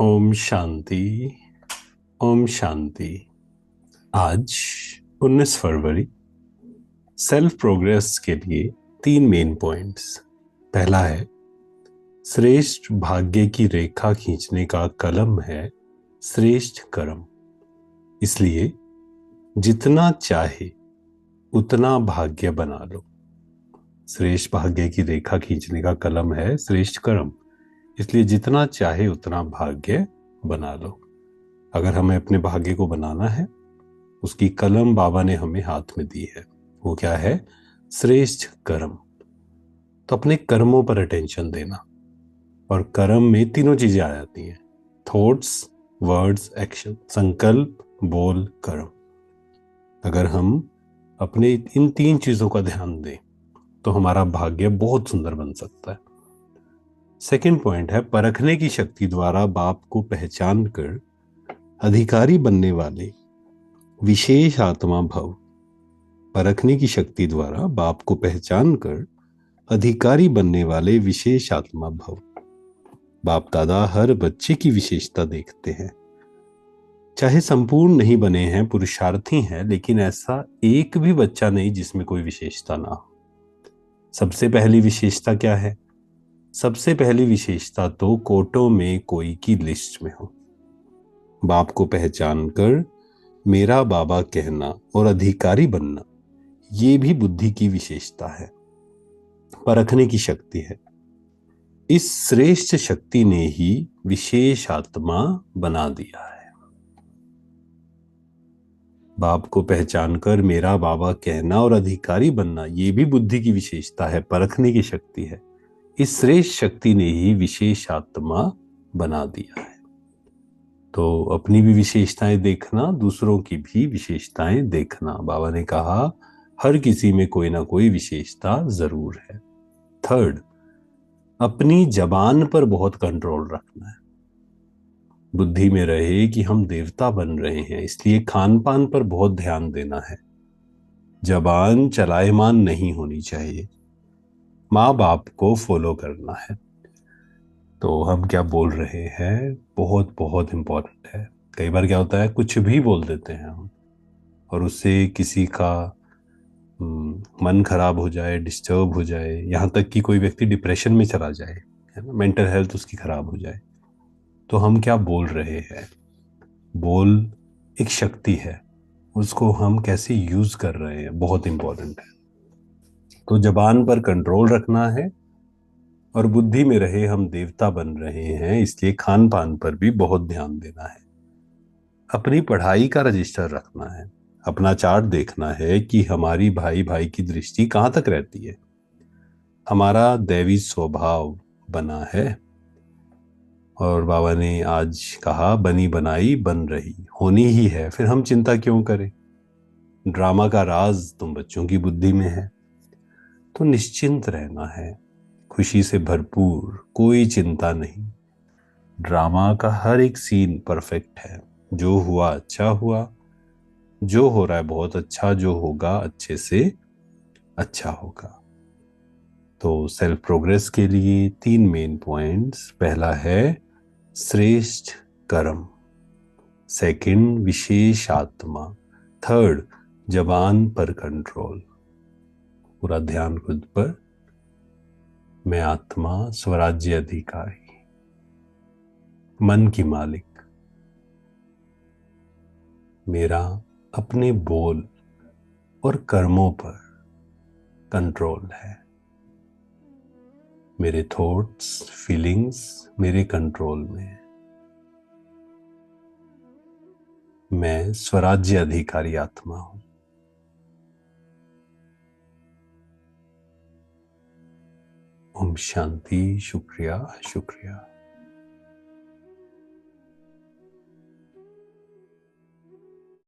ओम शांति। ओम शांति। आज 19 फरवरी self progress के लिए तीन मेन पॉइंट्स। पहला है, श्रेष्ठ भाग्य की रेखा खींचने का कलम है श्रेष्ठ कर्म। इसलिए जितना चाहे उतना भाग्य बना लो। श्रेष्ठ भाग्य की रेखा खींचने का कलम है श्रेष्ठ कर्म। इसलिए जितना चाहे उतना भाग्य बना लो। अगर हमें अपने भाग्य को बनाना है, उसकी कलम बाबा ने हमें हाथ में दी है। वो क्या है? श्रेष्ठ कर्म। तो अपने कर्मों पर अटेंशन देना। और कर्म में तीनों चीजें आ जाती हैं: थॉट्स, वर्ड्स, एक्शन। संकल्प, बोल, कर्म। अगर हम अपने इन तीन चीजों का ध्यान दें तो हमारा भाग्य बहुत सुंदर बन सकता है। सेकंड पॉइंट है, परखने की शक्ति द्वारा बाप को पहचान कर अधिकारी बनने वाले विशेष आत्मा भव। परखने की शक्ति द्वारा बाप को पहचान कर अधिकारी बनने वाले विशेष आत्मा भव। बाप दादा हर बच्चे की विशेषता देखते हैं। चाहे संपूर्ण नहीं बने हैं, पुरुषार्थी हैं, लेकिन ऐसा एक भी बच्चा नहीं जिसमें कोई विशेषता ना हो। सबसे पहली विशेषता क्या है? सबसे पहली विशेषता तो कोटों में कोई की लिस्ट में हो। बाप को पहचान कर मेरा बाबा कहना और अधिकारी बनना, ये भी बुद्धि की विशेषता है, परखने की शक्ति है। इस श्रेष्ठ शक्ति ने ही विशेष आत्मा बना दिया है। बाप को पहचान कर मेरा बाबा कहना और अधिकारी बनना, ये भी बुद्धि की विशेषता है, परखने की शक्ति है। इस श्रेष्ठ शक्ति ने ही विशेष आत्मा बना दिया है। तो अपनी भी विशेषताएं देखना, दूसरों की भी विशेषताएं देखना। बाबा ने कहा हर किसी में कोई ना कोई विशेषता जरूर है। थर्ड, अपनी जबान पर बहुत कंट्रोल रखना है। बुद्धि में रहे कि हम देवता बन रहे हैं, इसलिए खान पान पर बहुत ध्यान देना है। जबान चलायमान नहीं होनी चाहिए। माँ बाप को फॉलो करना है। तो हम क्या बोल रहे हैं, बहुत बहुत इंपॉर्टेंट है। कई बार क्या होता है, कुछ भी बोल देते हैं हम, और उससे किसी का मन खराब हो जाए, डिस्टर्ब हो जाए, यहाँ तक कि कोई व्यक्ति डिप्रेशन में चला जाए, है ना, मेंटल हेल्थ उसकी खराब हो जाए। तो हम क्या बोल रहे हैं? बोल एक शक्ति है, उसको हम कैसे यूज कर रहे हैं बहुत इंपॉर्टेंट है। तो जबान पर कंट्रोल रखना है, और बुद्धि में रहे हम देवता बन रहे हैं, इसलिए खान पान पर भी बहुत ध्यान देना है। अपनी पढ़ाई का रजिस्टर रखना है। अपना चार्ट देखना है कि हमारी भाई भाई की दृष्टि कहाँ तक रहती है। हमारा दैवी स्वभाव बना है। और बाबा ने आज कहा बनी बनाई बन रही होनी ही है, फिर हम चिंता क्यों करें? ड्रामा का राज तुम बच्चों की बुद्धि में है। तो निश्चिंत रहना है, खुशी से भरपूर, कोई चिंता नहीं। ड्रामा का हर एक सीन परफेक्ट है। जो हुआ अच्छा हुआ, जो हो रहा है बहुत अच्छा, जो होगा अच्छे से अच्छा होगा। तो सेल्फ प्रोग्रेस के लिए तीन मेन पॉइंट्स। पहला है श्रेष्ठ कर्म, सेकंड विशेष आत्मा, थर्ड जबान पर कंट्रोल। पूरा ध्यान खुद पर। मैं आत्मा स्वराज्य अधिकारी, मन की मालिक। मेरा अपने बोल और कर्मों पर कंट्रोल है। मेरे थॉट्स, फीलिंग्स मेरे कंट्रोल में है। मैं स्वराज्य अधिकारी आत्मा हूं। ओम शांति। शुक्रिया, शुक्रिया।